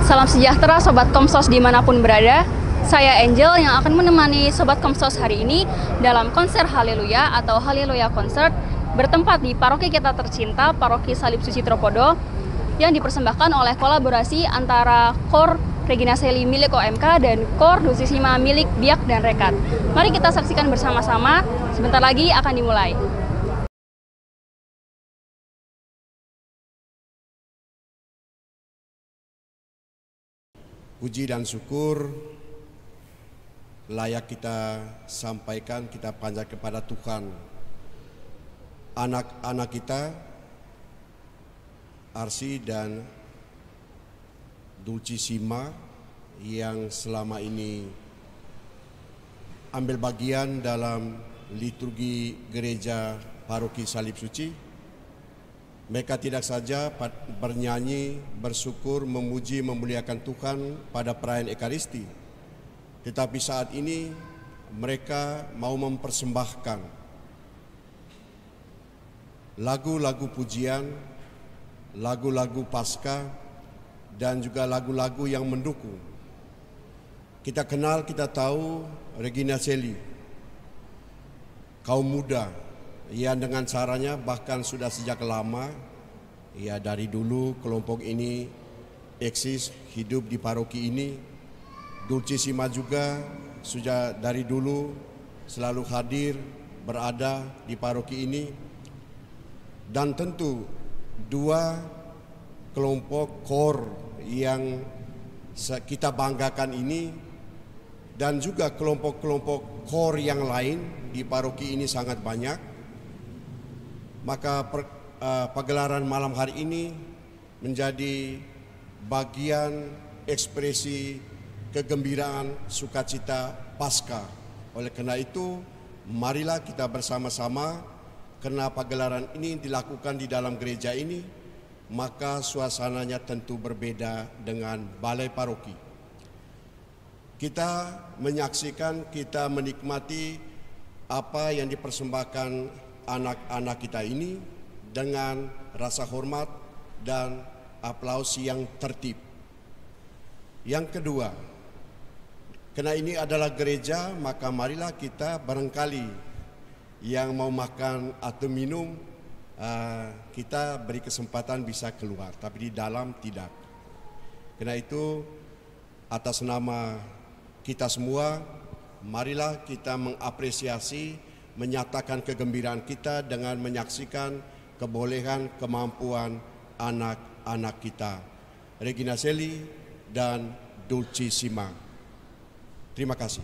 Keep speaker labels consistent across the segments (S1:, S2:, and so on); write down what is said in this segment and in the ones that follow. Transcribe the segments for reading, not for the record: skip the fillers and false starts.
S1: Salam sejahtera Sobat Komsos dimanapun berada. Saya Angel yang akan menemani Sobat Komsos hari ini dalam konser Haleluya atau Haleluya Concert bertempat di paroki kita tercinta, Paroki Salib Suci Tropodo, yang dipersembahkan oleh kolaborasi antara KOR Regina Coeli milik OMK dan KOR Dulcissima milik Biak dan Rekat. Mari kita saksikan bersama-sama, sebentar lagi akan dimulai.
S2: Puji dan syukur layak kita sampaikan, kita panjatkan kepada Tuhan. Anak-anak kita, Arsi dan Dulcissima, yang selama ini ambil bagian dalam liturgi gereja Paroki Salib Suci. Mereka tidak saja bernyanyi, bersyukur, memuji, memuliakan Tuhan pada perayaan Ekaristi, tetapi saat ini mereka mau mempersembahkan lagu-lagu pujian, lagu-lagu Paskah, dan juga lagu-lagu yang mendukung. Kita kenal, kita tahu Regina Coeli, kaum muda yang dengan caranya bahkan sudah sejak lama, ya dari dulu kelompok ini eksis hidup di paroki ini. Dulcissima juga sudah dari dulu selalu hadir berada di paroki ini. Dan tentu dua kelompok KOR yang kita banggakan ini dan juga kelompok-kelompok KOR yang lain di paroki ini sangat banyak. Maka pagelaran malam hari ini menjadi bagian ekspresi kegembiraan sukacita Paskah. Oleh karena itu, marilah kita bersama-sama, karena pagelaran ini dilakukan di dalam gereja ini, maka suasananya tentu berbeda dengan balai paroki. Kita menyaksikan, kita menikmati apa yang dipersembahkan anak-anak kita ini dengan rasa hormat dan aplaus yang tertib. Yang kedua, karena ini adalah gereja, maka marilah kita barangkali yang mau makan atau minum, kita beri kesempatan bisa keluar, tapi di dalam tidak. Karena itu, atas nama kita semua, marilah kita mengapresiasi, menyatakan kegembiraan kita dengan menyaksikan kebolehan, kemampuan anak-anak kita, Regina Coeli dan Dulcissima. Terima kasih.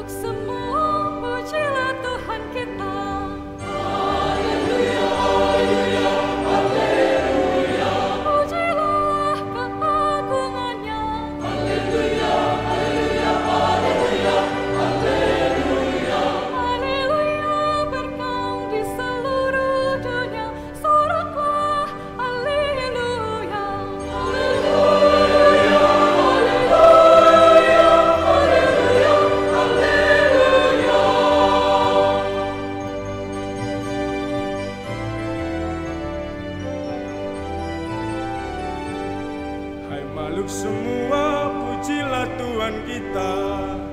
S3: makhluk semua, pujilah Tuhan kita. Haleluya, haleluya, haleluya. Pujilah keagungannya. Haleluya, haleluya, haleluya, haleluya. Haleluya, berkang di seluruh dunia, soraklah haleluya. Haleluya, haleluya, haleluya, haleluya.
S4: Hai makhluk semua, pujilah Tuhan kita.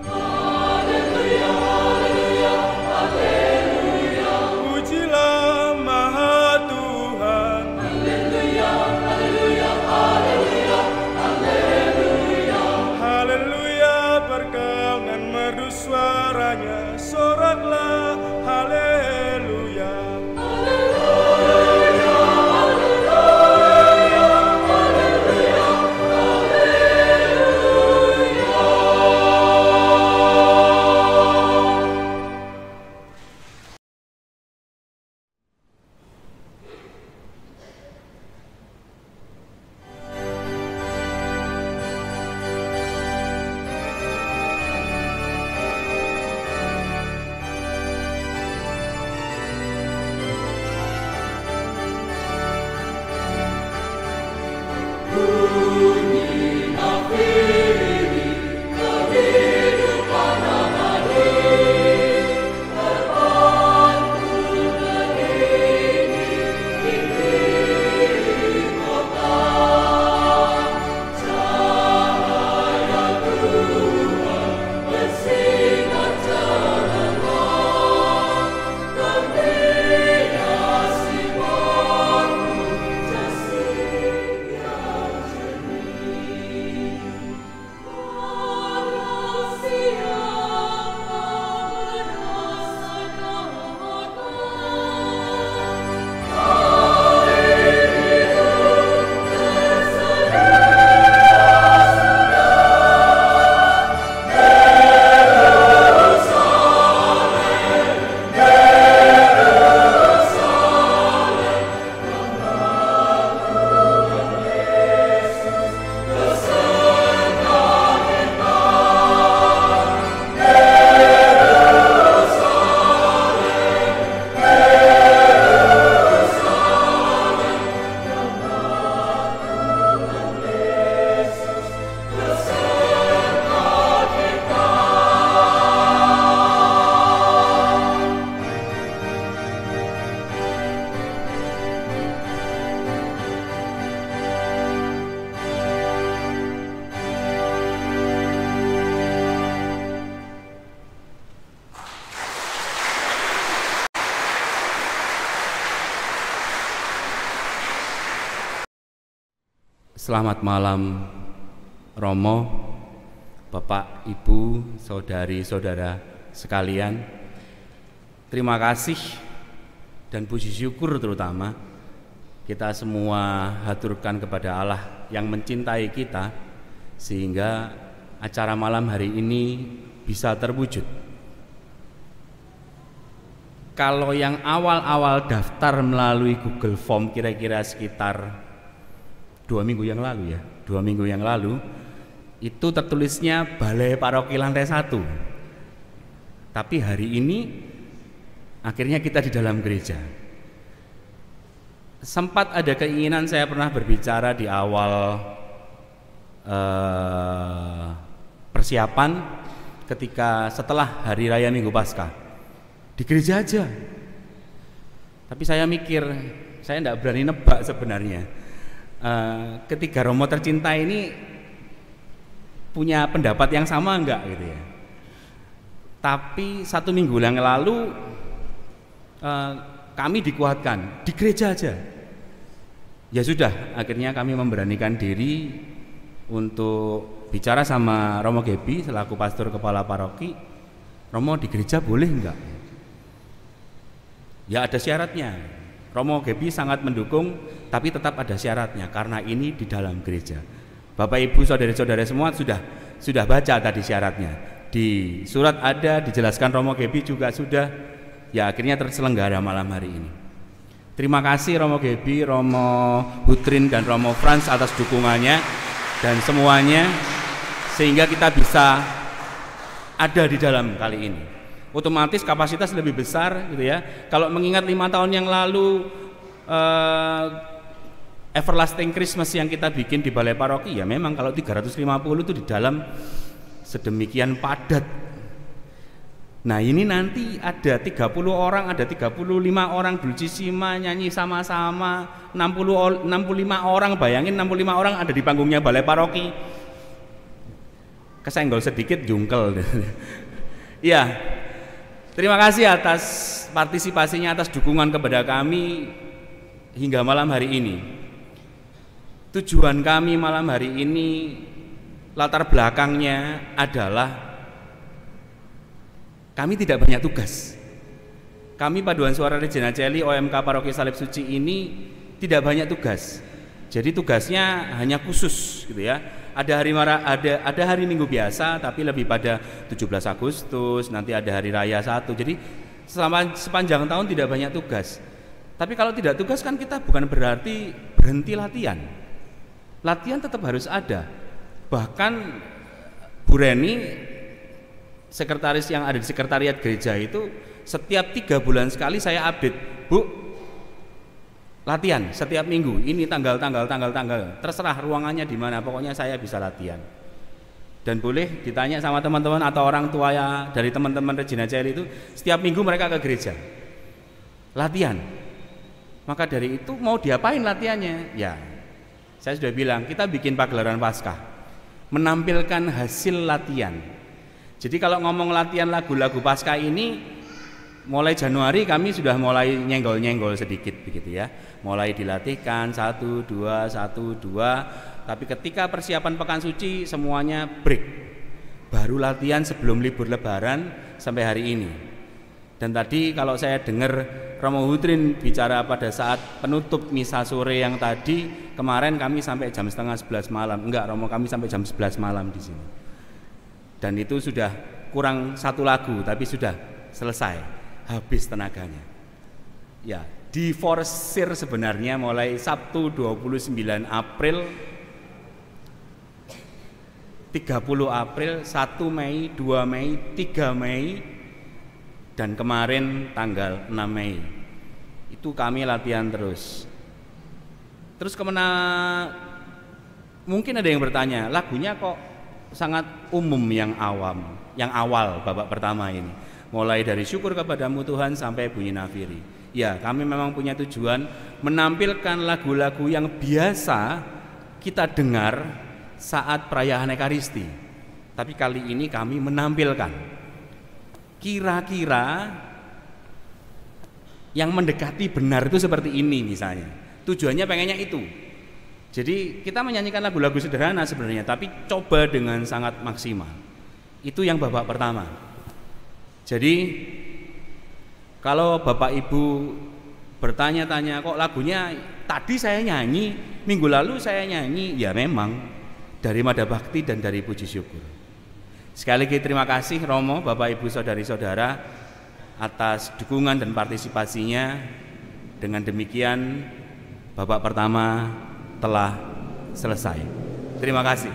S3: Haleluya, haleluya, haleluya.
S4: Pujilah Maha Tuhan.
S3: Haleluya, haleluya, haleluya, haleluya.
S4: Haleluya, berkenan merdu suaranya, soraklah haleluya.
S3: Haleluya, haleluya, haleluya, haleluya.
S5: Selamat malam Romo, Bapak, Ibu, saudari-saudara sekalian. Terima kasih dan puji syukur terutama kita semua haturkan kepada Allah yang mencintai kita sehingga acara malam hari ini bisa terwujud. Kalau yang awal-awal daftar melalui Google Form kira-kira sekitar 2 minggu yang lalu ya, 2 minggu yang lalu itu tertulisnya Balai Paroki Lantai 1. Tapi hari ini akhirnya kita di dalam gereja. Sempat ada keinginan, saya pernah berbicara di awal persiapan ketika setelah Hari Raya Minggu Paskah di gereja aja. Tapi saya mikir, saya tidak berani nebak sebenarnya. Ketiga Romo tercinta ini punya pendapat yang sama enggak gitu ya. Tapi 1 minggu yang lalu kami dikuatkan di gereja aja. Ya sudah, akhirnya kami memberanikan diri untuk bicara sama Romo Gebi selaku pastor kepala paroki. Romo, di gereja boleh enggak? Ya ada syaratnya. Romo Gebi sangat mendukung, tapi tetap ada syaratnya karena ini di dalam gereja. Bapak Ibu saudara-saudara semua sudah baca tadi syaratnya. di surat ada, dijelaskan Romo Gebi juga sudah, ya akhirnya terselenggara malam hari ini. Terima kasih Romo Gebi, Romo Hutrin dan Romo Frans atas dukungannya dan semuanya, sehingga kita bisa ada di dalam kali ini. Otomatis kapasitas lebih besar gitu ya. Kalau mengingat 5 tahun yang lalu Everlasting Christmas yang kita bikin di Balai Paroki, ya memang kalau 350 itu di dalam sedemikian padat. Nah ini nanti ada 30 orang, ada 35 orang dulcisima nyanyi sama-sama, 65 orang, bayangin 65 orang ada di panggungnya Balai Paroki. Kesenggol sedikit jungkel. Ya, terima kasih atas partisipasinya, atas dukungan kepada kami hingga malam hari ini. Tujuan kami malam hari ini, latar belakangnya adalah kami tidak banyak tugas. Kami Paduan Suara Regina Coeli OMK Paroki Salib Suci ini tidak banyak tugas. Jadi tugasnya hanya khusus gitu ya. Ada hari Minggu biasa, tapi lebih pada 17 Agustus, nanti ada hari raya 1. Jadi sepanjang tahun tidak banyak tugas. Tapi kalau tidak tugas kan kita bukan berarti berhenti latihan. Latihan tetap harus ada. Bahkan Bu Reni, sekretaris yang ada di sekretariat gereja itu, setiap 3 bulan sekali saya update, Bu, latihan setiap minggu, ini tanggal, terserah ruangannya di mana, pokoknya saya bisa latihan. Dan boleh ditanya sama teman-teman atau orang tua ya, dari teman-teman Regina Coeli itu, setiap minggu mereka ke gereja, latihan. Maka dari itu mau diapain latihannya? Ya, saya sudah bilang, kita bikin pagelaran Paskah, menampilkan hasil latihan. Jadi kalau ngomong latihan lagu-lagu Paskah ini, mulai Januari kami sudah mulai nyenggol-nyenggol sedikit begitu ya. Mulai dilatihkan 1, 2, 1, 2. Tapi ketika persiapan Pekan Suci semuanya break. Baru latihan sebelum libur Lebaran sampai hari ini. Dan tadi kalau saya dengar Romo Hutrin bicara pada saat penutup misa sore yang tadi, kemarin kami sampai jam 10:30 malam. Enggak, Romo, kami sampai jam 11 malam di sini. Dan itu sudah kurang 1 lagu, tapi sudah selesai, habis tenaganya. Ya, diforsir sebenarnya mulai Sabtu 29 April, 30 April, 1 Mei, 2 Mei, 3 Mei, dan kemarin tanggal 6 Mei. Itu kami latihan terus. Terus kemana? Mungkin ada yang bertanya, lagunya kok sangat umum yang awam, yang awal babak pertama ini. Mulai dari syukur kepadamu Tuhan sampai bunyi nafiri. Ya, kami memang punya tujuan menampilkan lagu-lagu yang biasa kita dengar saat perayaan Ekaristi. Tapi kali ini kami menampilkan kira-kira yang mendekati benar itu seperti ini misalnya. Tujuannya pengennya itu. Jadi kita menyanyikan lagu-lagu sederhana sebenarnya, tapi coba dengan sangat maksimal. Itu yang babak pertama. Jadi kalau Bapak Ibu bertanya-tanya, kok lagunya tadi saya nyanyi, minggu lalu saya nyanyi, ya memang dari Mada Bakti dan dari Puji Syukur. Sekali lagi terima kasih Romo, Bapak Ibu Saudari-saudara atas dukungan dan partisipasinya. Dengan demikian babak pertama telah selesai. Terima kasih.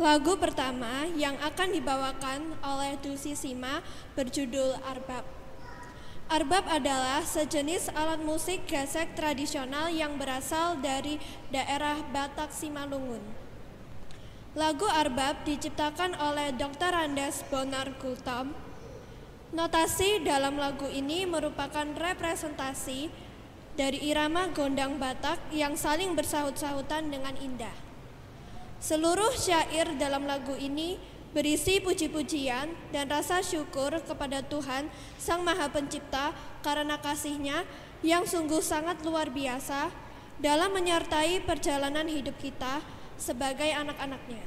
S6: Lagu pertama yang akan dibawakan oleh Dulcisima berjudul Arbab. Arbab adalah sejenis alat musik gesek tradisional yang berasal dari daerah Batak Simalungun. Lagu Arbab diciptakan oleh Dr. Andes Bonar Gultom. Notasi dalam lagu ini merupakan representasi dari irama gondang Batak yang saling bersahut-sahutan dengan indah. Seluruh syair dalam lagu ini berisi puji-pujian dan rasa syukur kepada Tuhan Sang Maha Pencipta karena kasih-Nya yang sungguh sangat luar biasa dalam menyertai perjalanan hidup kita sebagai anak-anak-Nya.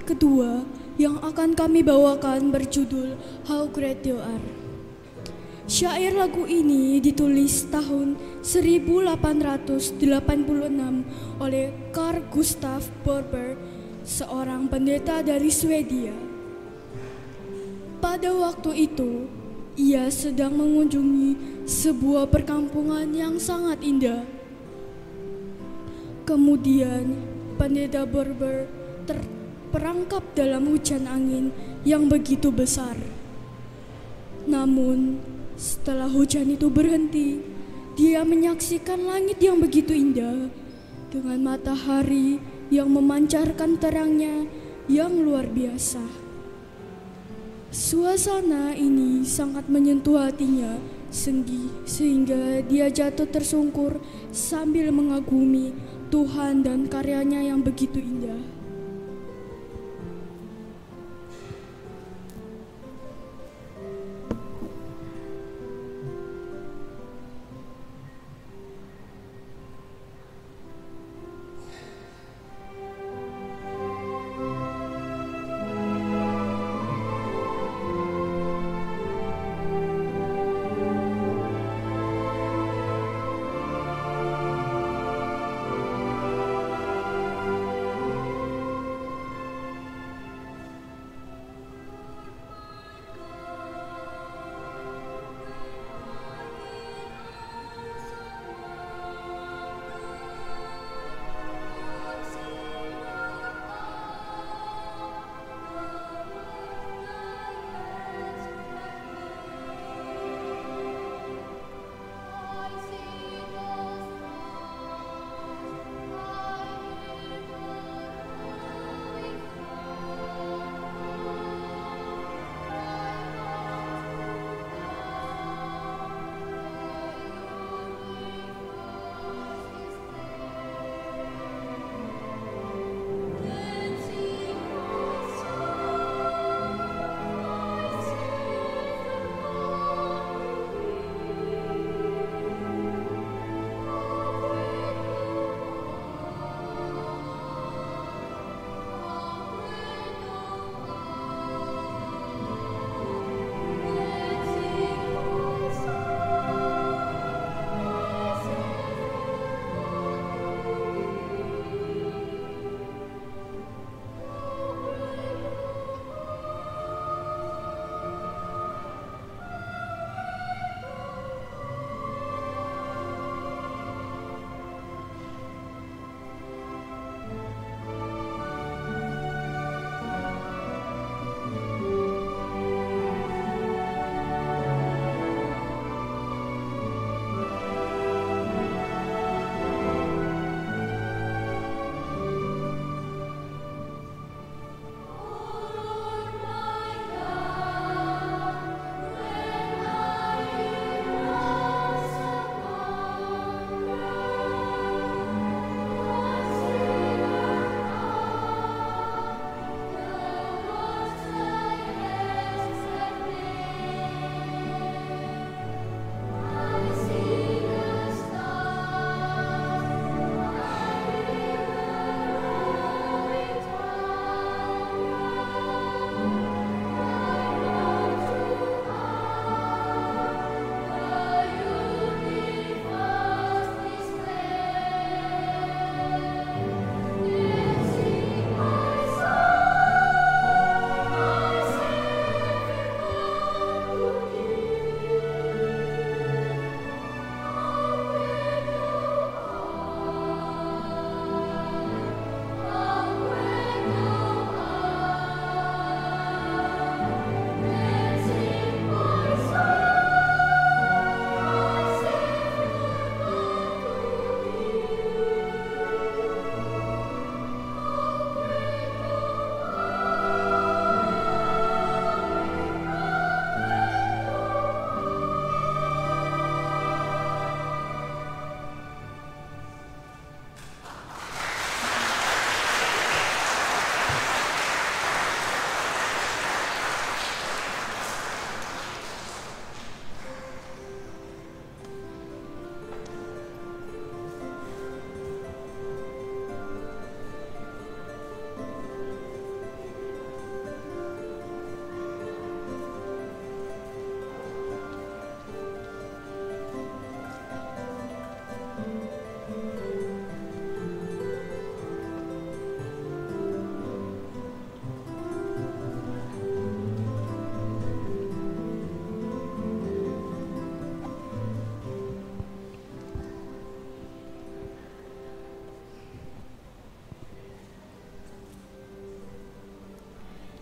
S7: Kedua yang akan kami bawakan berjudul How Great You Are. Syair lagu ini ditulis tahun 1886 oleh Carl Gustav Borber, seorang pendeta dari Swedia. Pada waktu itu, ia sedang mengunjungi sebuah perkampungan yang sangat indah. Kemudian, pendeta Borber terperangkap dalam hujan angin yang begitu besar. Namun, setelah hujan itu berhenti, dia menyaksikan langit yang begitu indah dengan matahari yang memancarkan terangnya yang luar biasa. Suasana ini sangat menyentuh hatinya sehingga dia jatuh tersungkur sambil mengagumi Tuhan dan karyanya yang begitu indah.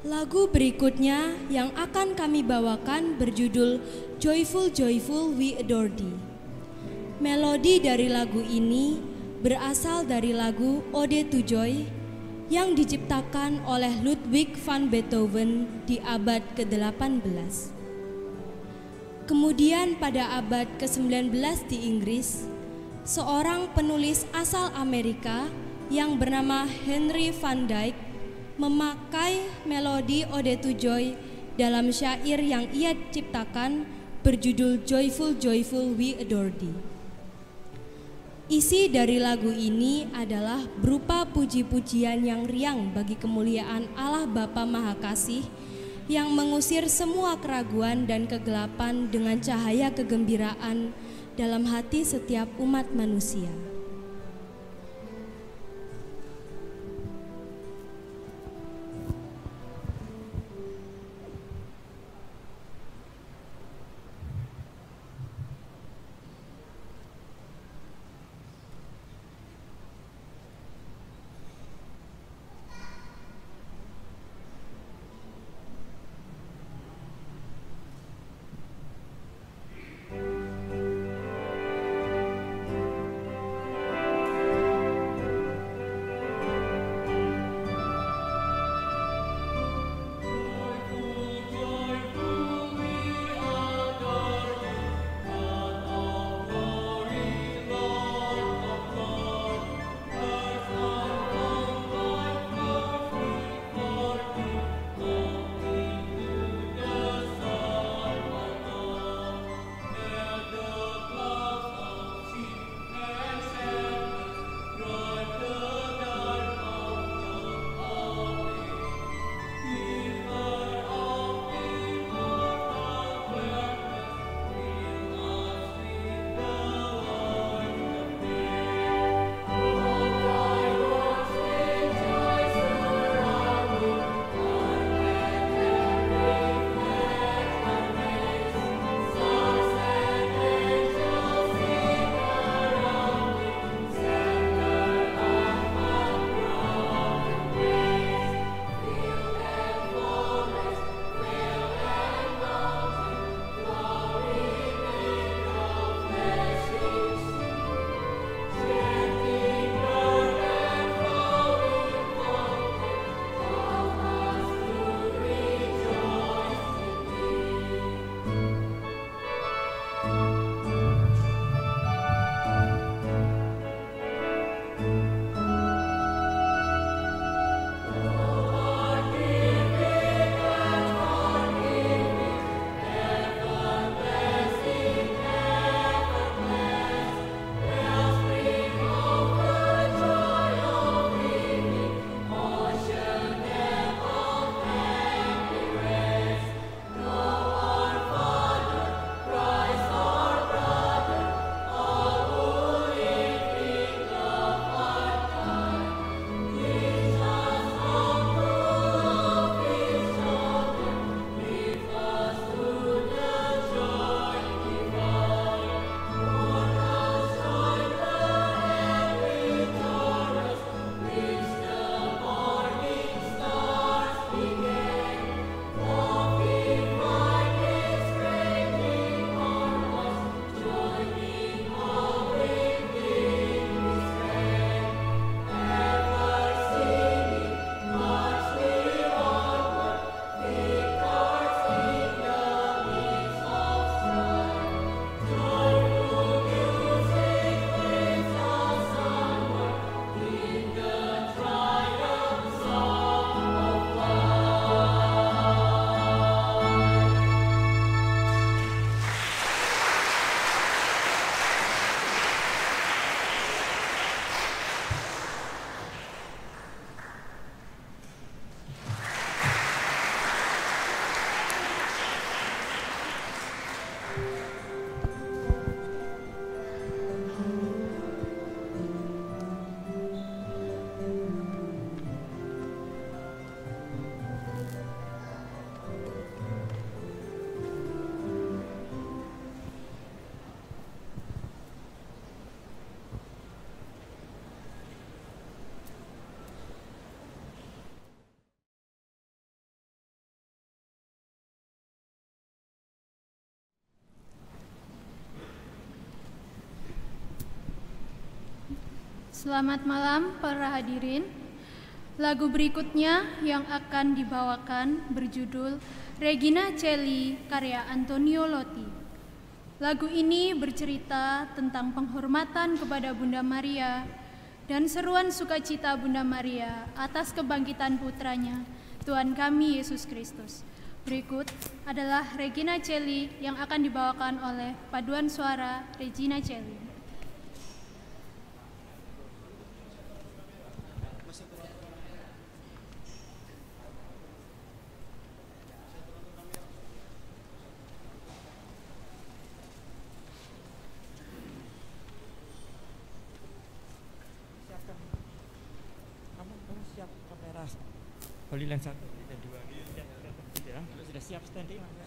S8: Lagu berikutnya yang akan kami bawakan berjudul Joyful Joyful We Adore Thee. Melodi dari lagu ini berasal dari lagu Ode to Joy yang diciptakan oleh Ludwig van Beethoven di abad ke-18. Kemudian pada abad ke-19 di Inggris, seorang penulis asal Amerika yang bernama Henry van Dyke memakai melodi Ode to Joy dalam syair yang ia ciptakan berjudul Joyful Joyful We Adore Thee. Isi dari lagu ini adalah berupa puji-pujian yang riang bagi kemuliaan Allah Bapa Maha Kasih yang mengusir semua keraguan dan kegelapan dengan cahaya kegembiraan dalam hati setiap umat manusia.
S9: Selamat malam para hadirin. Lagu berikutnya yang akan dibawakan berjudul Regina Coeli karya Antonio Lotti. Lagu ini bercerita tentang penghormatan kepada Bunda Maria dan seruan sukacita Bunda Maria atas kebangkitan putranya, Tuhan kami Yesus Kristus. Berikut adalah Regina Coeli yang akan dibawakan oleh paduan suara Regina Coeli.
S10: Kamu siap kamera Holy Land 1 dan 2 ya, sudah siap standing ya.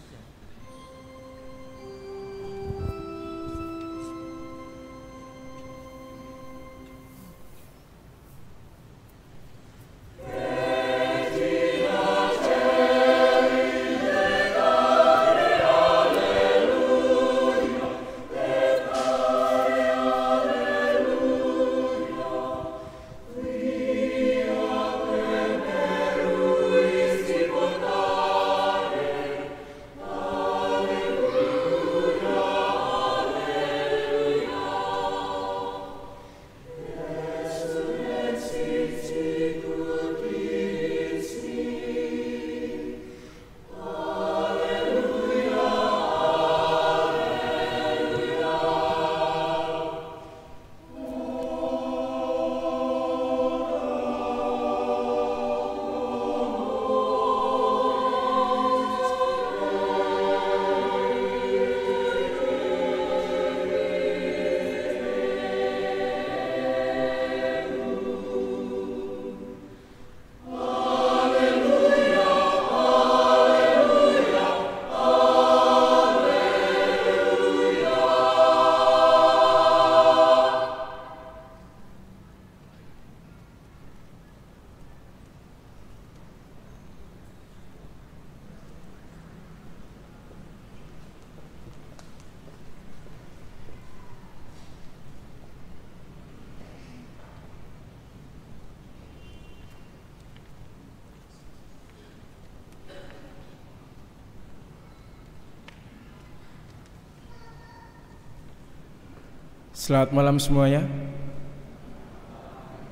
S11: Selamat malam semuanya.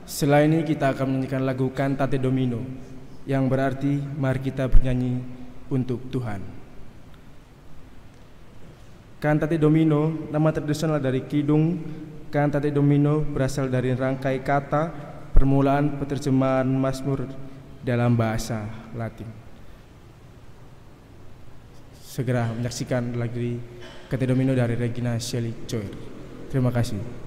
S11: Setelah ini kita akan menyanyikan lagu Cantate Domino, yang berarti mari kita bernyanyi untuk Tuhan. Cantate Domino nama tradisional dari kidung. Cantate Domino berasal dari rangkai kata permulaan penerjemahan Mazmur dalam bahasa Latin. Segera menyaksikan lagu Cantate Domino dari Regina Coeli. Terima kasih.
S3: Domino,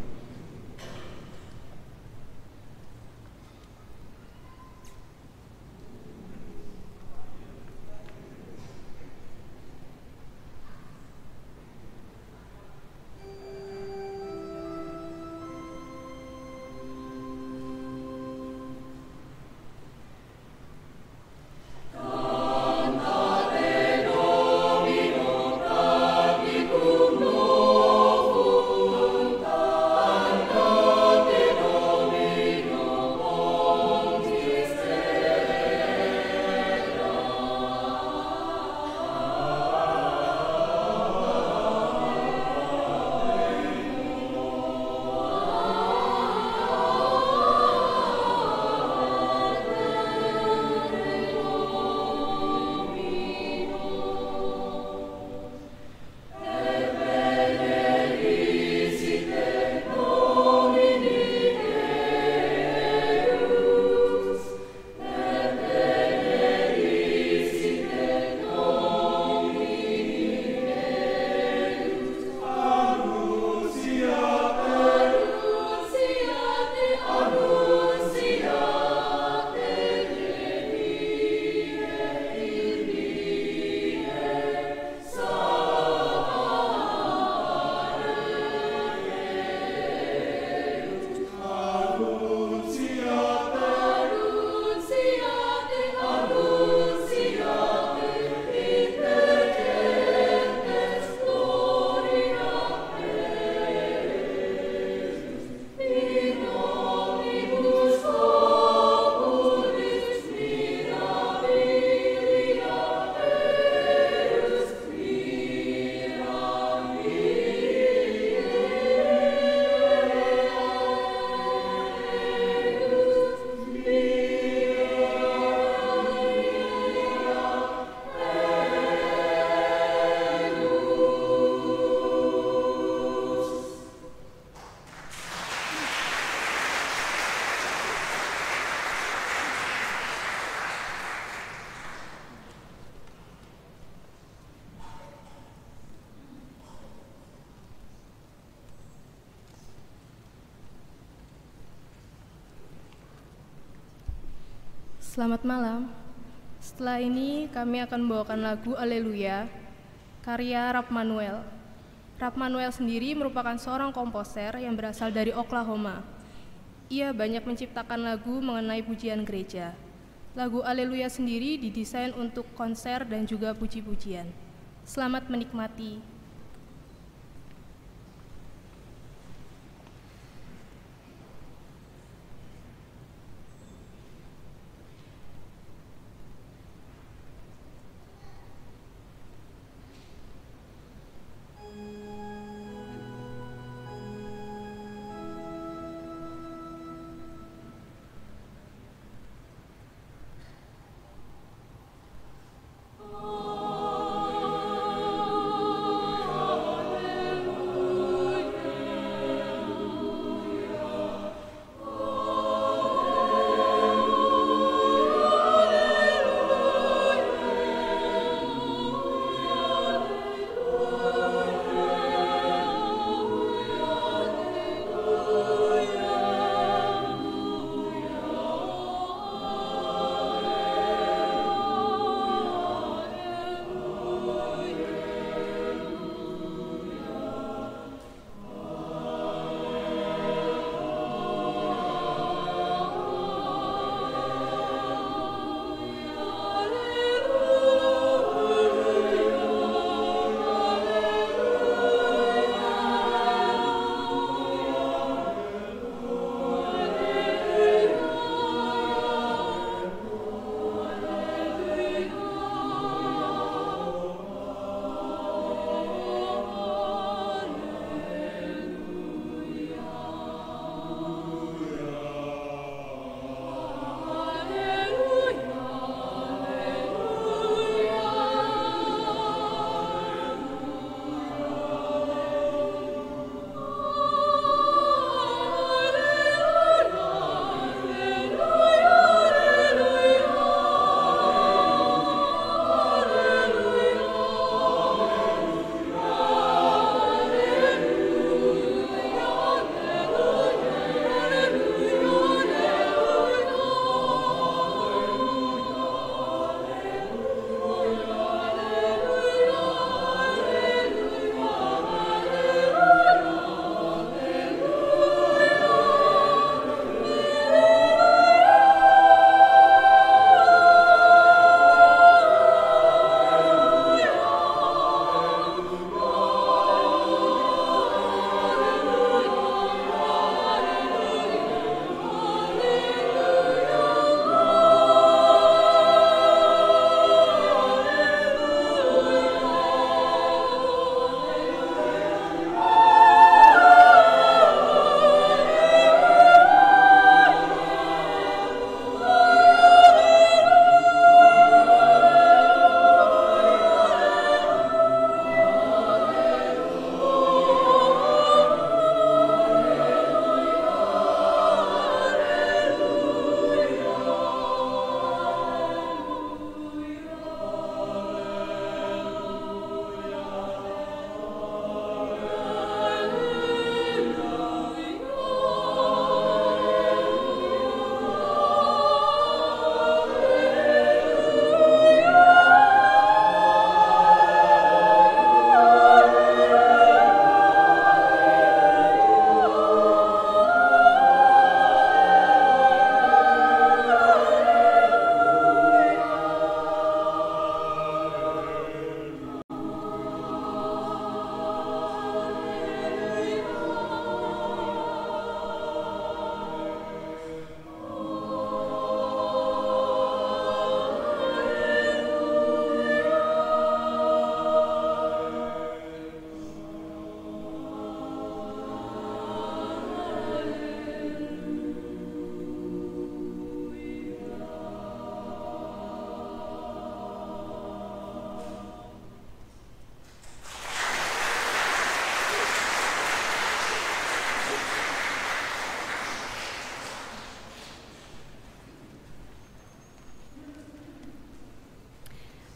S12: Selamat malam. Setelah ini kami akan membawakan lagu Alleluia, karya Rap Manuel. Rap Manuel sendiri merupakan seorang komposer yang berasal dari Oklahoma. Ia banyak menciptakan lagu mengenai pujian gereja. Lagu Alleluia sendiri didesain untuk konser dan juga puji-pujian. Selamat menikmati.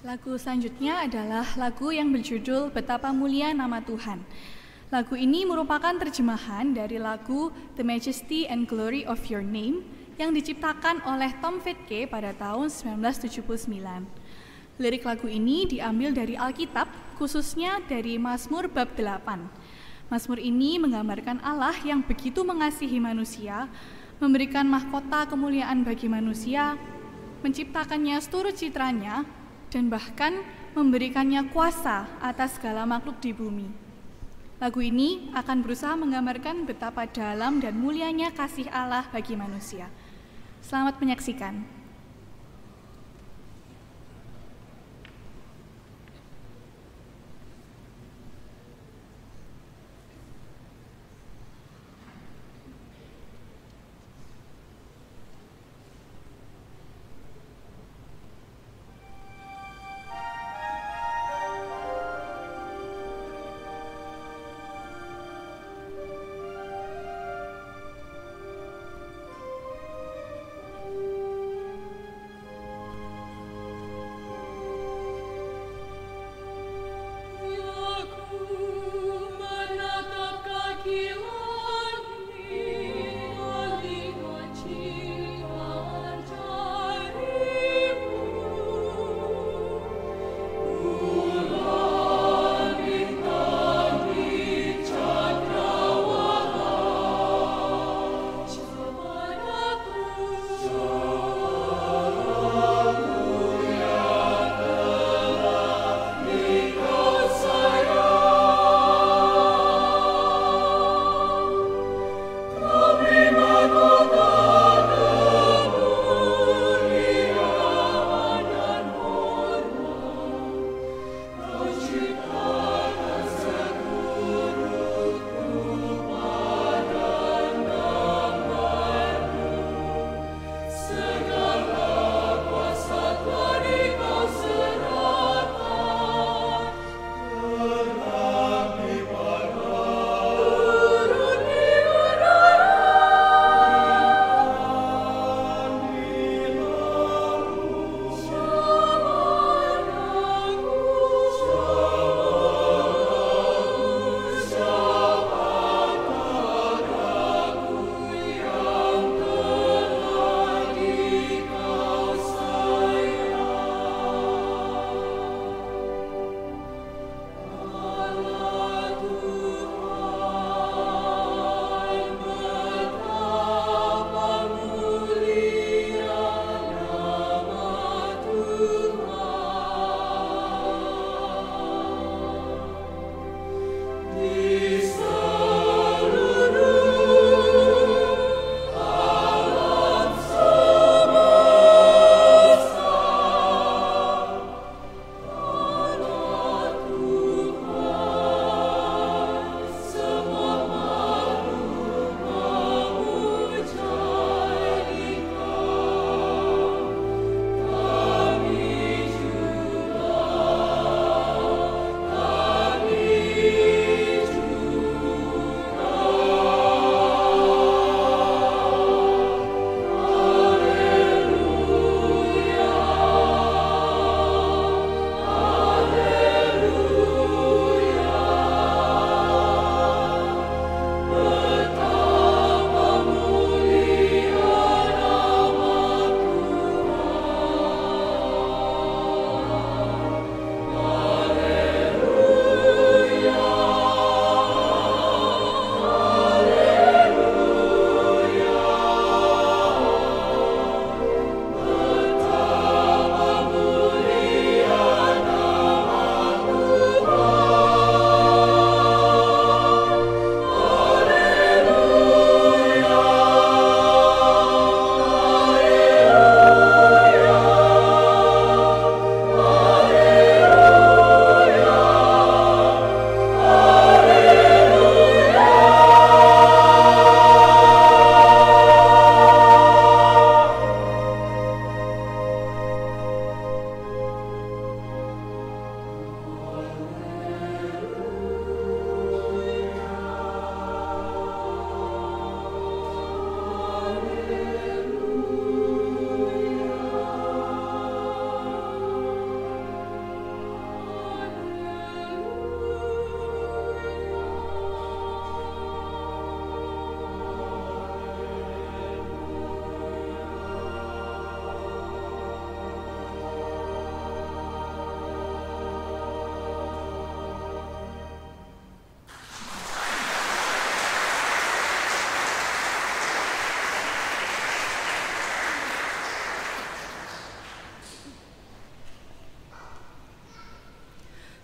S13: Lagu selanjutnya adalah lagu yang berjudul Betapa Mulia Nama Tuhan. Lagu ini merupakan terjemahan dari lagu The Majesty and Glory of Your Name yang diciptakan oleh Tom Fetke pada tahun 1979. Lirik lagu ini diambil dari Alkitab, khususnya dari Mazmur bab 8. Mazmur ini menggambarkan Allah yang begitu mengasihi manusia, memberikan mahkota kemuliaan bagi manusia, menciptakannya seturut citranya, dan bahkan memberikannya kuasa atas segala makhluk di bumi. Lagu ini akan berusaha menggambarkan betapa dalam dan mulianya kasih Allah bagi manusia. Selamat menyaksikan.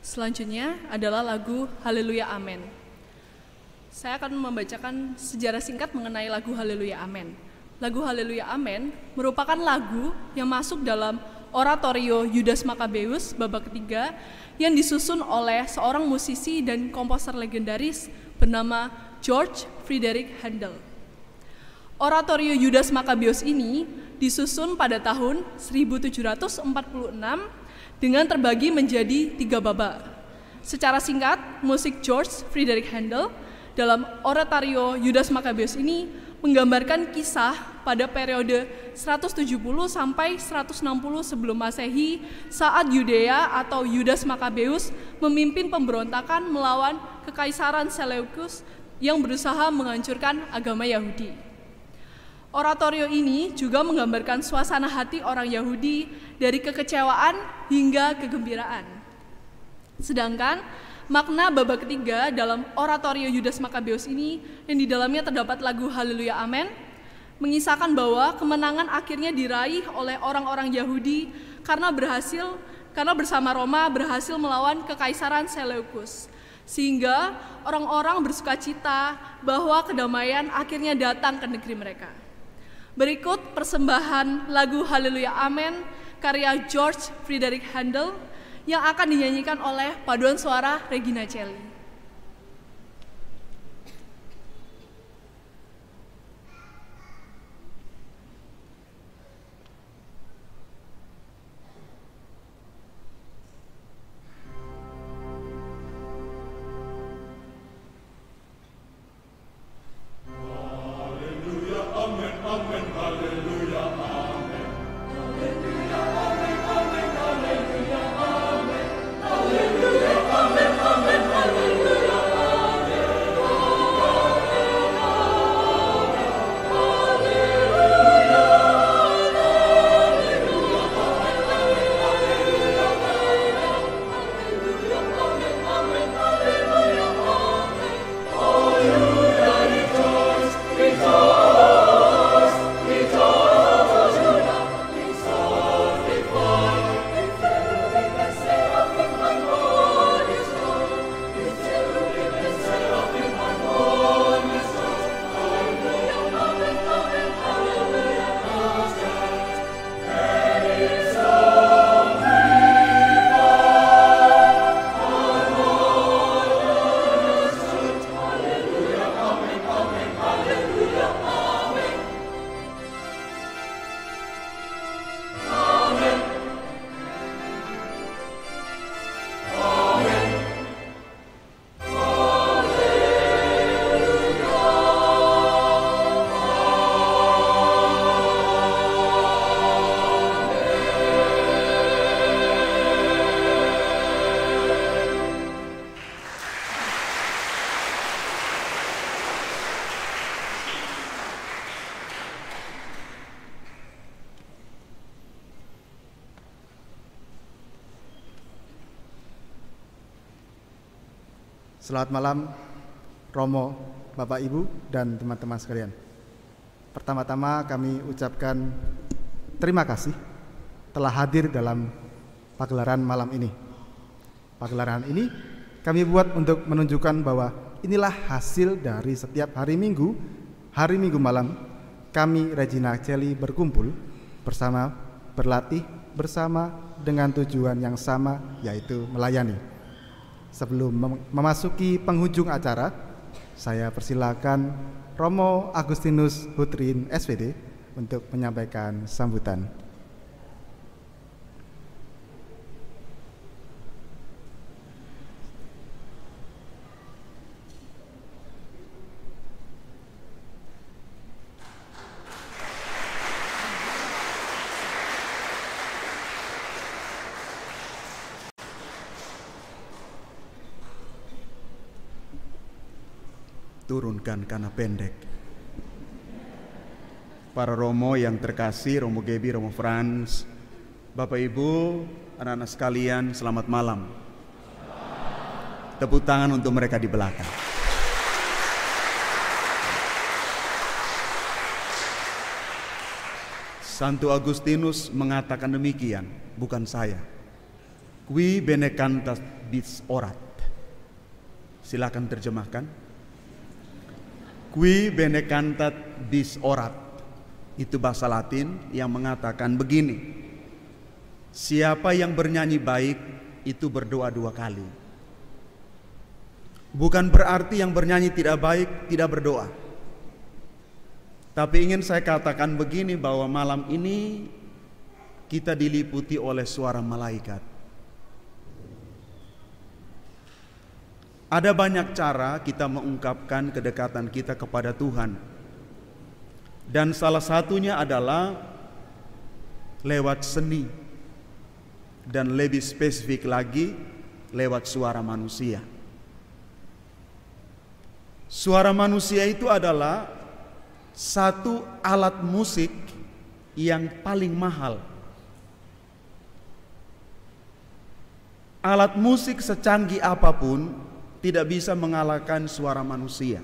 S14: Selanjutnya adalah lagu Haleluya Amen. Saya akan membacakan sejarah singkat mengenai lagu Haleluya Amen. Lagu Haleluya Amen merupakan lagu yang masuk dalam oratorio Yudas Makabeus babak ketiga yang disusun oleh seorang musisi dan komposer legendaris bernama George Friedrich Handel. Oratorio Yudas Makabeus ini disusun pada tahun 1746 dengan terbagi menjadi 3 babak. Secara singkat, musik George Friedrich Handel dalam oratorio Yudas Makabeus ini menggambarkan kisah pada periode 170 sampai 160 sebelum Masehi saat Yudea atau Yudas Makabeus memimpin pemberontakan melawan Kekaisaran Seleukus yang berusaha menghancurkan agama Yahudi. Oratorio ini juga menggambarkan suasana hati orang Yahudi dari kekecewaan hingga kegembiraan. Sedangkan makna babak ketiga dalam oratorio Yudas Makabeus ini yang di dalamnya terdapat lagu Haleluya Amen mengisahkan bahwa kemenangan akhirnya diraih oleh orang-orang Yahudi karena bersama Roma berhasil melawan Kekaisaran Seleukus. Sehingga orang-orang bersukacita bahwa kedamaian akhirnya datang ke negeri mereka. Berikut persembahan lagu Haleluya Amen karya George Friedrich Handel yang akan dinyanyikan oleh paduan suara Regina Celly.
S15: Selamat malam, Romo, Bapak Ibu, dan teman-teman sekalian. Pertama-tama kami ucapkan terima kasih telah hadir dalam pagelaran malam ini. Pagelaran ini kami buat untuk menunjukkan bahwa inilah hasil dari setiap hari Minggu malam kami Regina Celly berkumpul bersama, berlatih bersama dengan tujuan yang sama, yaitu melayani. Sebelum memasuki penghujung acara, saya persilakan Romo Agustinus Hutrin SVD untuk menyampaikan sambutan.
S16: Turunkan kana pendek. Para Romo yang terkasih, Romo Gebi, Romo Frans, Bapak Ibu, anak-anak sekalian, selamat malam. Tepuk tangan untuk mereka di belakang. Santo Agustinus mengatakan demikian, bukan saya. Qui bene cantat bis orat. Silakan terjemahkan. Qui bene cantat bis orat. Itu bahasa Latin yang mengatakan begini. Siapa yang bernyanyi baik itu berdoa 2 kali. Bukan berarti yang bernyanyi tidak baik tidak berdoa. Tapi ingin saya katakan begini, bahwa malam ini kita diliputi oleh suara malaikat. Ada banyak cara kita mengungkapkan kedekatan kita kepada Tuhan. Dan salah satunya adalah lewat seni. Dan lebih spesifik lagi lewat suara manusia. Suara manusia itu adalah satu alat musik yang paling mahal. Alat musik secanggih apapun tidak bisa mengalahkan suara manusia.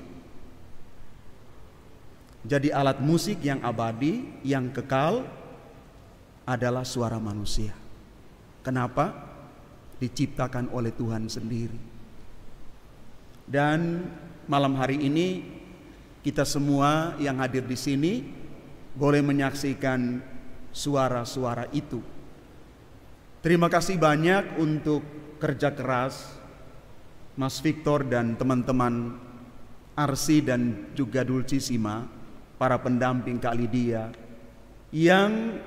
S16: Jadi alat musik yang abadi, yang kekal adalah suara manusia. Kenapa? Diciptakan oleh Tuhan sendiri. Dan malam hari ini kita semua yang hadir di sini boleh menyaksikan suara-suara itu. Terima kasih banyak untuk kerja keras Mas Victor dan teman-teman Arsi dan juga Dulcisima, para pendamping Kak Lydia, yang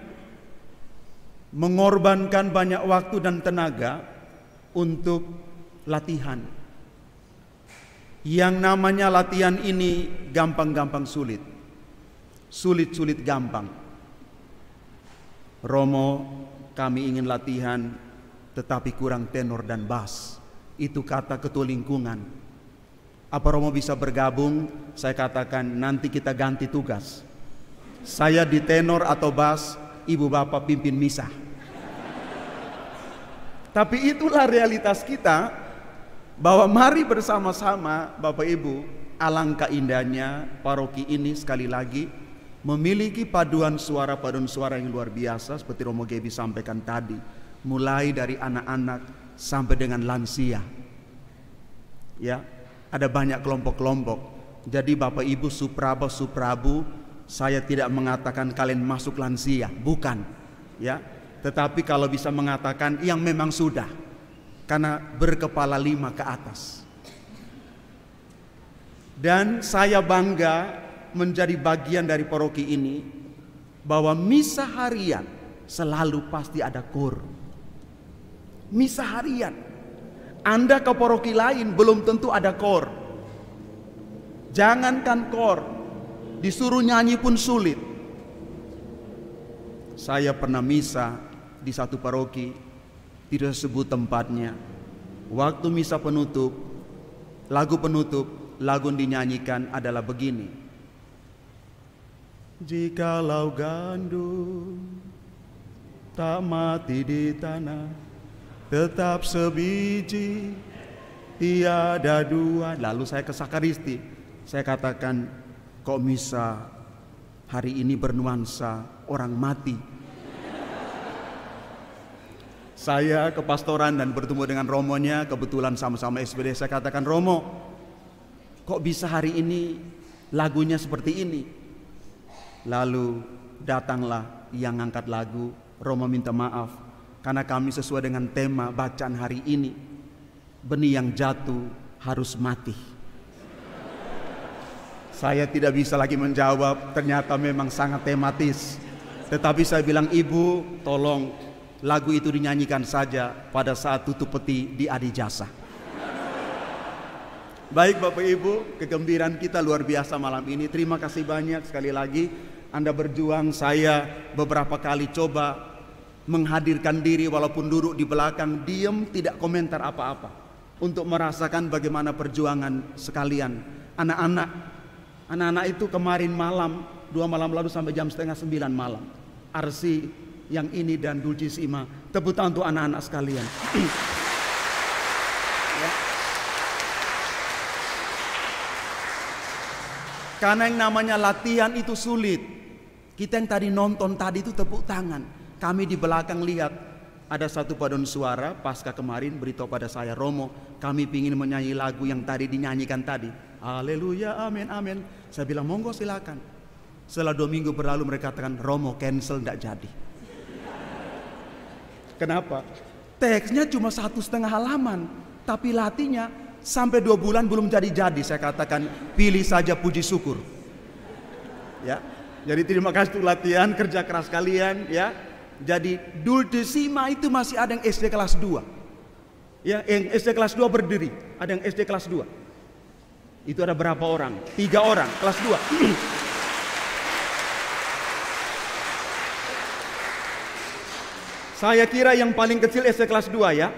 S16: mengorbankan banyak waktu dan tenaga untuk latihan. Yang namanya latihan ini gampang-gampang sulit, sulit-sulit gampang. Romo, kami ingin latihan tetapi kurang tenor dan bass. Itu kata ketua lingkungan. Apa Romo bisa bergabung? Saya katakan nanti kita ganti tugas. Saya di tenor atau bass, ibu bapak pimpin misa. Tapi itulah realitas kita, bahwa mari bersama-sama Bapak Ibu, alangkah indahnya paroki ini sekali lagi memiliki paduan suara yang luar biasa seperti Romo Gebi sampaikan tadi, mulai dari anak-anak sampai dengan lansia. Ya, ada banyak kelompok-kelompok. Jadi Bapak Ibu Suprabu, saya tidak mengatakan kalian masuk lansia, bukan. Ya, tetapi kalau bisa mengatakan yang memang sudah, karena berkepala 5 ke atas. Dan saya bangga menjadi bagian dari paroki ini, bahwa misa harian selalu pasti ada KOR. Misa harian. Anda ke paroki lain belum tentu ada KOR. Jangankan KOR, disuruh nyanyi pun sulit. Saya pernah misa di satu paroki, tidak sebut tempatnya. Waktu misa penutup, lagu yang dinyanyikan adalah begini. Jikalau gandum tak mati di tanah, tetap sebiji, tiada dua. Lalu saya ke sakaristi, saya katakan, kok misa hari ini bernuansa orang mati. Saya ke pastoran dan bertemu dengan Romonya, kebetulan sama-sama SPD. Saya katakan, Romo, kok bisa hari ini lagunya seperti ini? Lalu datanglah yang angkat lagu. Romo minta maaf karena kami sesuai dengan tema bacaan hari ini, benih yang jatuh harus mati. Saya tidak bisa lagi menjawab, ternyata memang sangat tematis. Tetapi saya bilang, Ibu tolong lagu itu dinyanyikan saja pada saat tutup peti di Adijasa. Baik Bapak Ibu, kegembiraan kita luar biasa malam ini. Terima kasih banyak sekali lagi Anda berjuang. Saya beberapa kali coba menghadirkan diri walaupun duduk di belakang, diam, tidak komentar apa-apa, untuk merasakan bagaimana perjuangan sekalian. Anak-anak itu kemarin malam, 2 malam lalu sampai jam 8:30 malam, Arsi yang ini dan Dulcisima, tepuk tangan untuk anak-anak sekalian. Ya. Karena yang namanya latihan itu sulit. Kita yang tadi nonton tadi itu tepuk tangan. Kami di belakang lihat ada satu paduan suara pasca kemarin beritahu pada saya, Romo, kami ingin menyanyi lagu yang tadi dinyanyikan tadi. Haleluya, amin, amin. Saya bilang, monggo silakan. Setelah 2 minggu berlalu mereka katakan, Romo cancel, tidak jadi. Kenapa? Teksnya cuma 1,5 halaman, tapi latihnya sampai 2 bulan belum jadi-jadi. Saya katakan, pilih saja puji syukur. Ya, jadi terima kasih untuk latihan kerja keras kalian, ya. Jadi Dulcissima itu masih ada yang SD kelas 2. Ya, yang SD kelas 2 berdiri, ada yang SD kelas 2. Itu ada berapa orang? 3 orang, kelas 2. Saya kira yang paling kecil SD kelas 2 ya.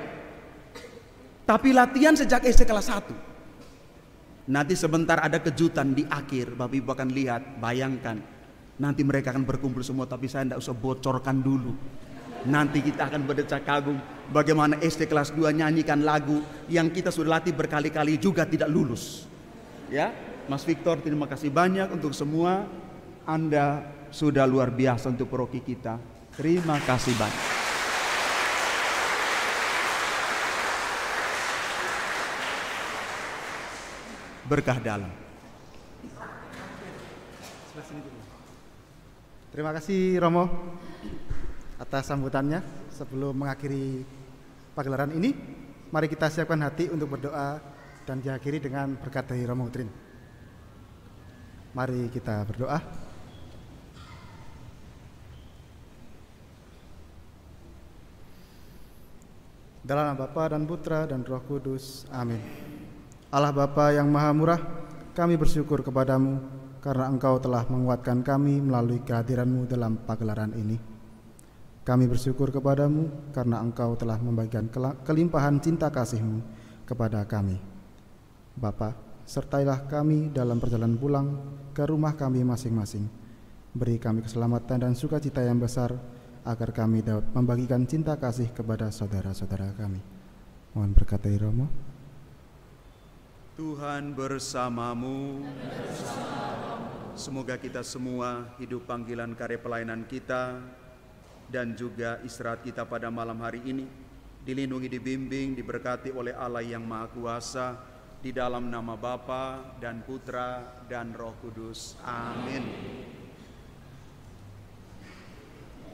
S16: Tapi latihan sejak SD kelas 1. Nanti sebentar ada kejutan di akhir, Bapak Ibu akan lihat, bayangkan. Nanti mereka akan berkumpul semua, tapi saya tidak usah bocorkan dulu. Nanti kita akan berdecak kagum bagaimana SD kelas 2 nyanyikan lagu yang kita sudah latih berkali-kali juga tidak lulus. Ya, Mas Victor, terima kasih banyak untuk semua. Anda sudah luar biasa untuk paroki kita. Terima kasih banyak. Berkah dalam.
S15: Terima kasih Romo atas sambutannya. Sebelum mengakhiri pagelaran ini, mari kita siapkan hati untuk berdoa dan diakhiri dengan berkat dari Romo Utrin. Mari kita berdoa. Dalam nama Bapa dan Putra dan Roh Kudus. Amin. Allah Bapa yang Maha Murah, kami bersyukur kepadamu karena Engkau telah menguatkan kami melalui kehadiran-Mu dalam pagelaran ini. Kami bersyukur kepadamu karena Engkau telah membagikan kelimpahan cinta kasih-Mu kepada kami. Bapa, sertailah kami dalam perjalanan pulang ke rumah kami masing-masing. Beri kami keselamatan dan sukacita yang besar agar kami dapat membagikan cinta kasih kepada saudara-saudara kami. Mohon berkat dari Romo.
S16: Tuhan bersamamu. Semoga kita semua hidup panggilan karya pelayanan kita dan juga istirahat kita pada malam hari ini dilindungi, dibimbing, diberkati oleh Allah yang Maha Kuasa, di dalam nama Bapa dan Putra dan Roh Kudus. Amin.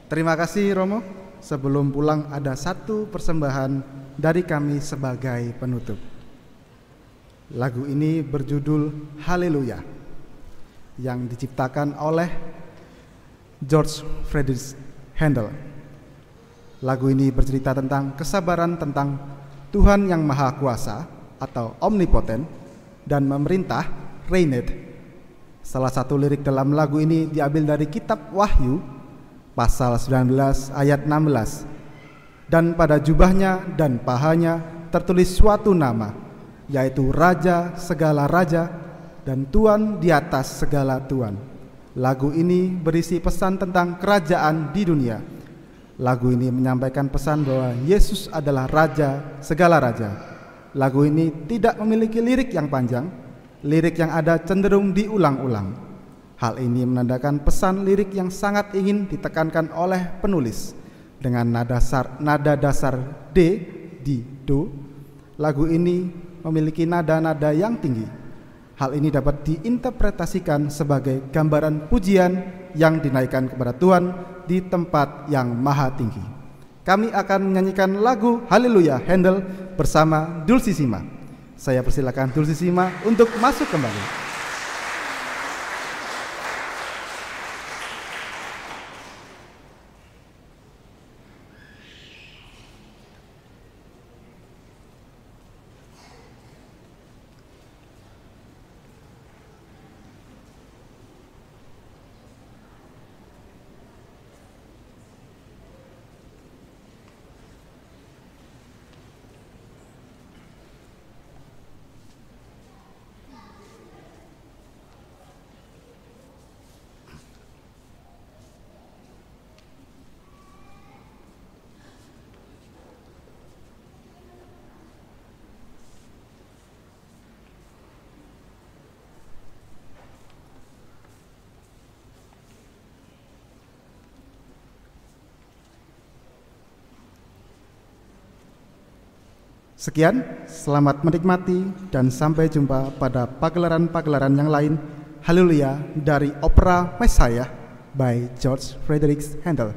S15: Terima kasih Romo. Sebelum pulang ada satu persembahan dari kami sebagai penutup. Lagu ini berjudul Haleluya yang diciptakan oleh George Friedrich Handel. Lagu ini bercerita tentang kesabaran tentang Tuhan yang Maha Kuasa atau Omnipoten dan memerintah, reigned. Salah satu lirik dalam lagu ini diambil dari kitab Wahyu pasal 19 ayat 16. Dan pada jubahnya dan pahanya tertulis suatu nama, yaitu Raja segala raja dan Tuan di atas segala tuan. Lagu ini berisi pesan tentang kerajaan di dunia. Lagu ini menyampaikan pesan bahwa Yesus adalah Raja segala raja. Lagu ini tidak memiliki lirik yang panjang. Lirik yang ada cenderung diulang-ulang. Hal ini menandakan pesan lirik yang sangat ingin ditekankan oleh penulis. Dengan nada dasar D di Do, lagu ini memiliki nada-nada yang tinggi. Hal ini dapat diinterpretasikan sebagai gambaran pujian yang dinaikkan kepada Tuhan di tempat yang maha tinggi. Kami akan menyanyikan lagu Haleluya Handel bersama Dulcissima. Saya persilakan Dulcissima untuk masuk kembali. Sekian, selamat menikmati dan sampai jumpa pada pagelaran-pagelaran yang lain. Haleluya dari opera Messiah by George Frederick Handel.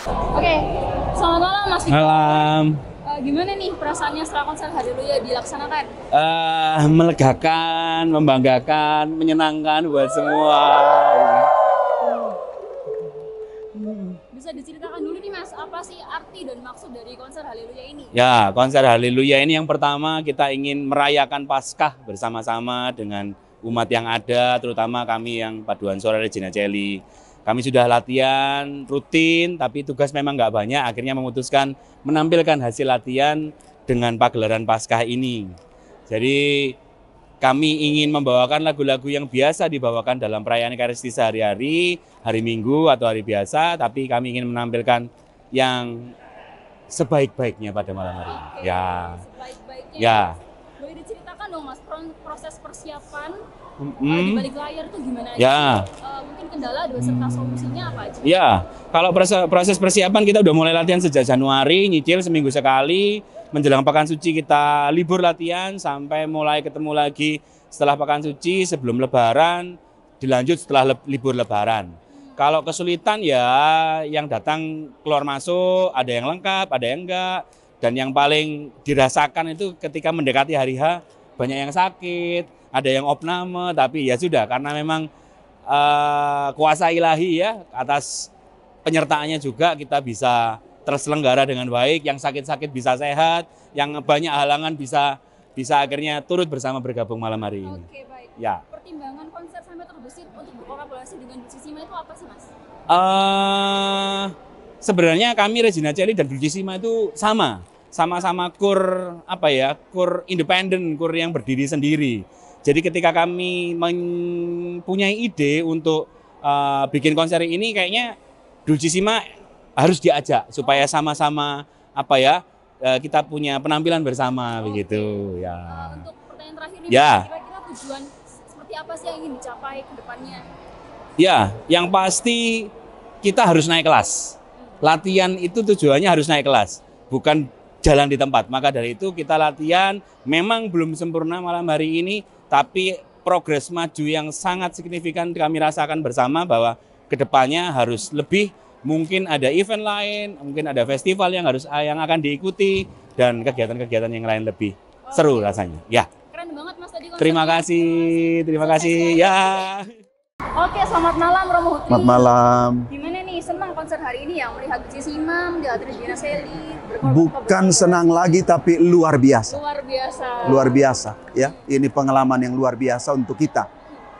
S1: Oke, selamat malam Mas Viko.
S17: Malam.
S1: Gimana nih perasaannya setelah konser Haleluya dilaksanakan?
S17: Melegakan, membanggakan, menyenangkan buat semua.
S1: dari konser Haleluya ini?
S5: Ya, konser Haleluya ini yang pertama kita ingin merayakan Paskah bersama-sama dengan umat yang ada, terutama kami yang Paduan Suara Regina Coeli. Kami sudah latihan rutin, tapi tugas memang nggak banyak, akhirnya memutuskan menampilkan hasil latihan dengan pagelaran Paskah ini. Jadi kami ingin membawakan lagu-lagu yang biasa dibawakan dalam perayaan Ekaristi sehari-hari, hari Minggu atau hari biasa, tapi kami ingin menampilkan yang sebaik-baiknya pada malam hari ini. Ya.
S1: Sebaik-baiknya.
S5: Ya.
S1: Boleh diceritakan dong Mas, proses persiapan
S5: Hmm.
S1: di balik layar tuh gimana aja?
S5: Ya.
S1: Mungkin kendala serta solusinya apa aja?
S5: Ya, kalau proses persiapan kita udah mulai latihan sejak Januari, nyicil seminggu sekali. Menjelang Pekan Suci kita libur latihan sampai mulai ketemu lagi setelah Pekan Suci sebelum Lebaran, dilanjut setelah libur Lebaran. Kalau kesulitan ya yang datang keluar masuk, ada yang lengkap, ada yang enggak. Dan yang paling dirasakan itu ketika mendekati hari H, banyak yang sakit, ada yang opname, tapi ya sudah karena memang kuasa ilahi ya atas penyertaannya juga kita bisa terselenggara dengan baik, yang sakit-sakit bisa sehat, yang banyak halangan bisa akhirnya turut bersama bergabung malam hari ini.
S1: Oke, baik.
S5: Ya.
S1: Pertimbangan konser sampai terbesit untuk berkolaborasi dengan Dulcisima itu apa sih, Mas?
S5: Sebenarnya kami Regina Coeli dan Dulcisima itu sama-sama kur independen, kur yang berdiri sendiri. Jadi ketika kami mempunyai ide untuk bikin konser ini, kayaknya Dulcisima harus diajak supaya sama-sama kita punya penampilan bersama begitu ya.
S1: Untuk pertanyaan terakhir nih,
S5: Ya.
S1: kira-kira tujuan seperti apa sih yang ingin dicapai ke depannya?
S5: Ya, yang pasti kita harus naik kelas. Latihan itu tujuannya harus naik kelas, bukan jalan di tempat. Maka dari itu kita latihan, memang belum sempurna malam hari ini, tapi progres maju yang sangat signifikan kami rasakan bersama bahwa kedepannya harus lebih. Mungkin ada event lain, mungkin ada festival yang akan diikuti dan kegiatan-kegiatan yang lain lebih seru rasanya. Ya.
S1: Keren banget Mas tadi konsernya.
S5: Terima kasih. Ya.
S1: Oke, selamat malam Romo Huti.
S16: Selamat malam.
S1: Gimana nih, senang konser hari ini ya melihat Dulcisima, melihat Regina Coeli.
S16: Bukan senang lagi tapi luar biasa.
S1: Luar biasa.
S16: Luar biasa ya. Ini pengalaman yang luar biasa untuk kita.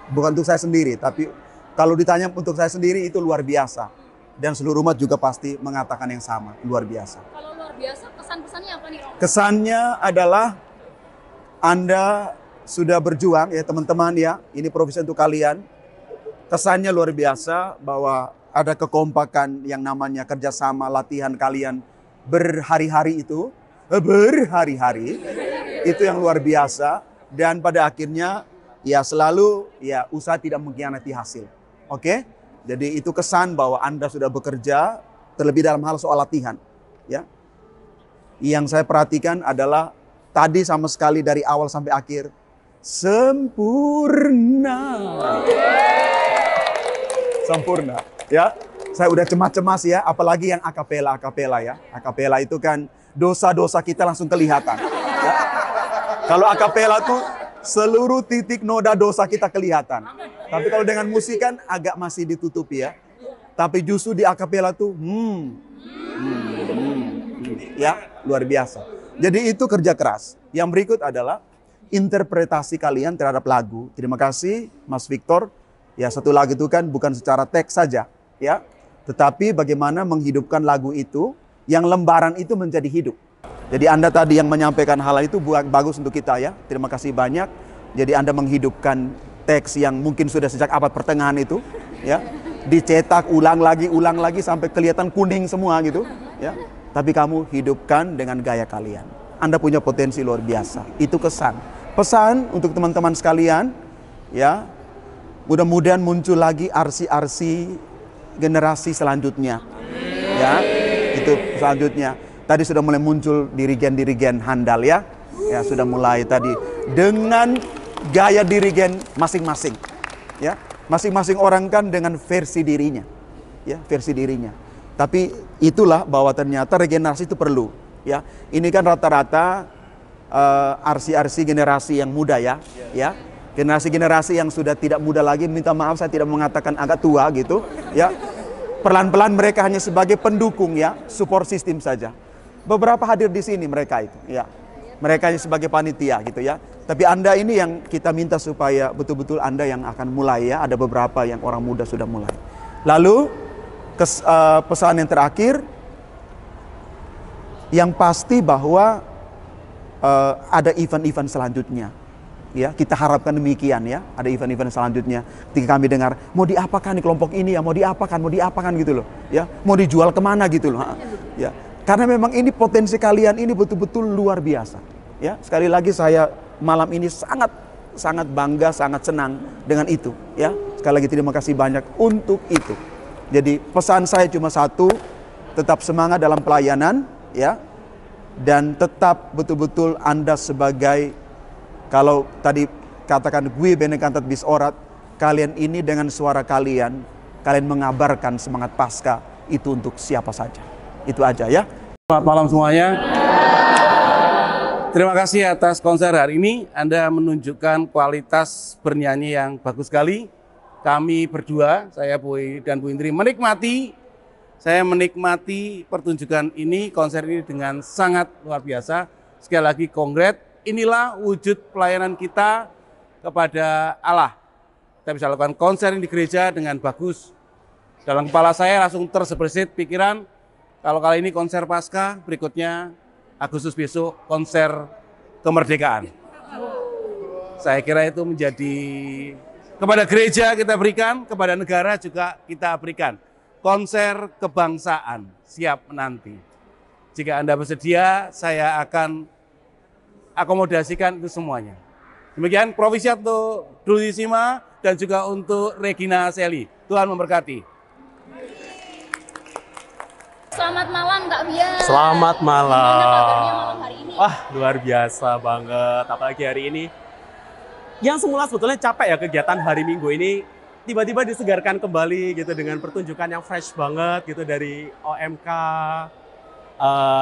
S16: Bukan untuk saya sendiri, tapi kalau ditanya untuk saya sendiri itu luar biasa. Dan seluruh umat juga pasti mengatakan yang sama, luar biasa.
S1: Kalau luar biasa, kesan-pesannya apa nih, Romo?
S16: Kesannya adalah Anda sudah berjuang ya teman-teman ya, ini profesi untuk kalian. Kesannya luar biasa bahwa ada kekompakan yang namanya kerjasama latihan kalian berhari-hari itu yang luar biasa. Dan pada akhirnya ya selalu ya usaha tidak mengkhianati hasil. Oke? Jadi itu kesan bahwa Anda sudah bekerja terlebih dalam hal soal latihan. Ya. Yang saya perhatikan adalah tadi sama sekali dari awal sampai akhir sempurna. Sempurna. Ya. Saya udah cemas-cemas ya, apalagi yang akapela ya. Akapela itu kan dosa-dosa kita langsung kelihatan. Ya. Kalau akapela tuh seluruh titik noda dosa kita kelihatan. Tapi kalau dengan musik kan agak masih ditutupi ya. Tapi justru di akapela tuh ya luar biasa. Jadi itu kerja keras. Yang berikut adalah interpretasi kalian terhadap lagu. Terima kasih Mas Victor. Ya satu lagu itu kan bukan secara teks saja ya. Tetapi bagaimana menghidupkan lagu itu yang lembaran itu menjadi hidup. Jadi Anda tadi yang menyampaikan hal itu bagus untuk kita ya. Terima kasih banyak. Jadi Anda menghidupkan teks yang mungkin sudah sejak abad pertengahan itu ya. Dicetak ulang lagi sampai kelihatan kuning semua gitu ya. Tapi kamu hidupkan dengan gaya kalian. Anda punya potensi luar biasa. Itu kesan. Pesan untuk teman-teman sekalian ya. Mudah-mudahan muncul lagi arsi-arsi generasi selanjutnya. Ya. Itu selanjutnya. Tadi sudah mulai muncul dirigen-dirigen handal ya. Ya sudah mulai tadi dengan gaya dirigen masing-masing. Ya, masing-masing orang kan dengan versi dirinya. Ya, versi dirinya. Tapi itulah bahwa ternyata regenerasi itu perlu, ya. Ini kan rata-rata arsi-arsi generasi yang muda ya. Ya. Generasi-generasi yang sudah tidak muda lagi, minta maaf saya tidak mengatakan agak tua gitu, ya. Pelan-pelan mereka hanya sebagai pendukung ya, support system saja. beberapa hadir di sini mereka itu, ya. Mereka sebagai panitia gitu ya. Tapi Anda ini yang kita minta supaya betul-betul Anda yang akan mulai ya. Ada beberapa yang orang muda sudah mulai. Lalu pesan yang terakhir, yang pasti bahwa ada event-event selanjutnya. Ya, kita harapkan demikian ya. Ada event-event selanjutnya. Ketika kami dengar mau diapakan di kelompok ini ya, mau diapakan gitu loh. Ya, mau dijual kemana gitu loh. Ya. Karena memang ini potensi kalian ini betul-betul luar biasa. Ya, sekali lagi saya malam ini sangat bangga, sangat senang dengan itu. Ya, sekali lagi terima kasih banyak untuk itu. Jadi pesan saya cuma satu, tetap semangat dalam pelayanan, ya, dan tetap betul-betul Anda sebagai, kalau tadi katakan gue benekantat bis orat, kalian ini dengan suara kalian mengabarkan semangat Paskah itu untuk siapa saja. Itu aja ya.
S17: Selamat malam semuanya. Terima kasih atas konser hari ini. Anda menunjukkan kualitas bernyanyi yang bagus sekali. Kami berdua, saya Boy dan Bu Indri menikmati pertunjukan ini, konser ini dengan sangat luar biasa. Sekali lagi kongres. Inilah wujud pelayanan kita kepada Allah. Kita bisa lakukan konser di gereja dengan bagus. Dalam kepala saya langsung tersebersit pikiran, kalau kali ini konser Paskah, berikutnya Agustus besok konser kemerdekaan. Saya kira itu menjadi, kepada gereja kita berikan, kepada negara juga kita berikan. Konser kebangsaan, siap menanti. Jika Anda bersedia, saya akan akomodasikan itu semuanya. Demikian provisiat untuk Dulci Sima dan juga untuk Regina Seli. Tuhan memberkati.
S1: Selamat malam Kak Bian.
S18: Selamat malam.
S1: Gimana kabarnya malam hari ini?
S18: Wah, luar biasa banget. Apalagi hari ini. Yang semula sebetulnya capek ya kegiatan hari Minggu ini, tiba-tiba disegarkan kembali gitu dengan pertunjukan yang fresh banget gitu dari OMK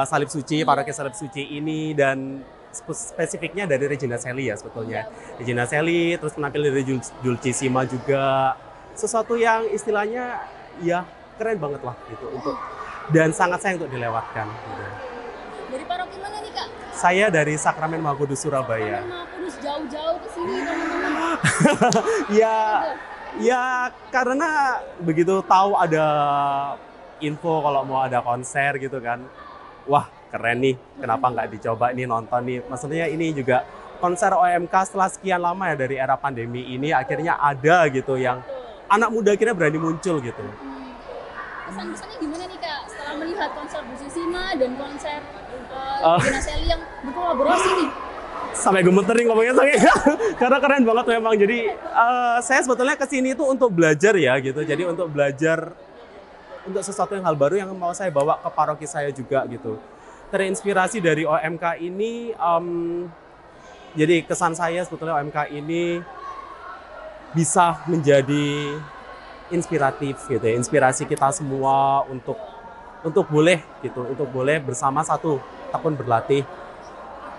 S18: Salib Suci, Paroki Salib Suci ini, dan spesifiknya dari Regina Seli ya sebetulnya. Regina Seli, terus menampil dari Dulci Sima juga. Sesuatu yang istilahnya ya keren banget lah gitu untuk, dan sangat sayang untuk dilewatkan. Gitu.
S1: Dari paroki mana nih Kak?
S18: Saya dari Sakramen Maha Kudus Surabaya.
S1: Maha Kudus jauh-jauh ke sini teman-teman.
S18: Ya karena begitu tahu ada info kalau mau ada konser gitu kan. Wah keren nih, kenapa nggak dicoba nih nonton nih. Maksudnya ini juga konser OMK setelah sekian lama ya dari era pandemi ini akhirnya ada gitu yang anak muda akhirnya berani muncul gitu.
S1: Kesan-kesannya gimana nih Kak setelah melihat konser Dulci Sima dan konser Regina Seli yang berkolaborasi nih?
S18: Sampai gemeter nih ngomongnya karena keren banget memang. Jadi saya sebetulnya kesini itu untuk belajar ya gitu. Jadi untuk belajar untuk sesuatu yang hal baru yang mau saya bawa ke paroki saya juga gitu. Terinspirasi dari OMK ini, jadi kesan saya sebetulnya OMK ini bisa menjadi inspiratif gitu ya, inspirasi kita semua untuk boleh gitu, untuk boleh bersama satu tekun berlatih,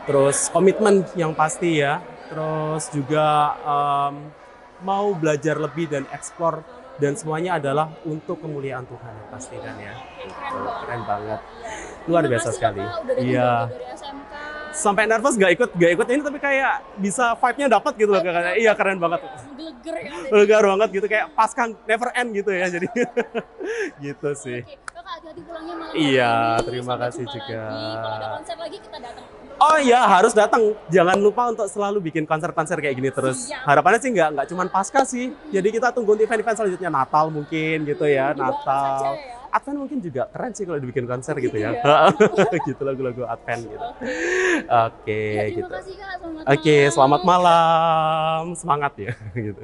S18: terus komitmen yang pasti ya, terus juga mau belajar lebih dan eksplor, dan semuanya adalah untuk kemuliaan Tuhan pasti kan ya. Keren banget, luar biasa sekali. Iya. Sampai nervous gak ikut ini, tapi kayak bisa vibe-nya dapat gitu loh. Iya keren banget. Lega banget gitu, kayak Paskah never end gitu ya. Jadi gitu sih.
S1: Kakak hati-hati pulangnya malam.
S18: Iya, terima kasih juga.
S1: Kalau ada konser lagi kita datang.
S18: Oh iya, harus datang. Jangan lupa untuk selalu bikin konser-konser kayak gini terus. Harapannya sih nggak cuma Paskah sih. Jadi kita tunggu event-event selanjutnya, Natal mungkin gitu ya, Natal. Advent mungkin juga keren sih kalau dibikin konser gitu ya. Gitu lagu-lagu Advent gitu. Oke, gitu.
S1: Terima kasih Kak,
S18: Oke, selamat malam. Semangat ya gitu.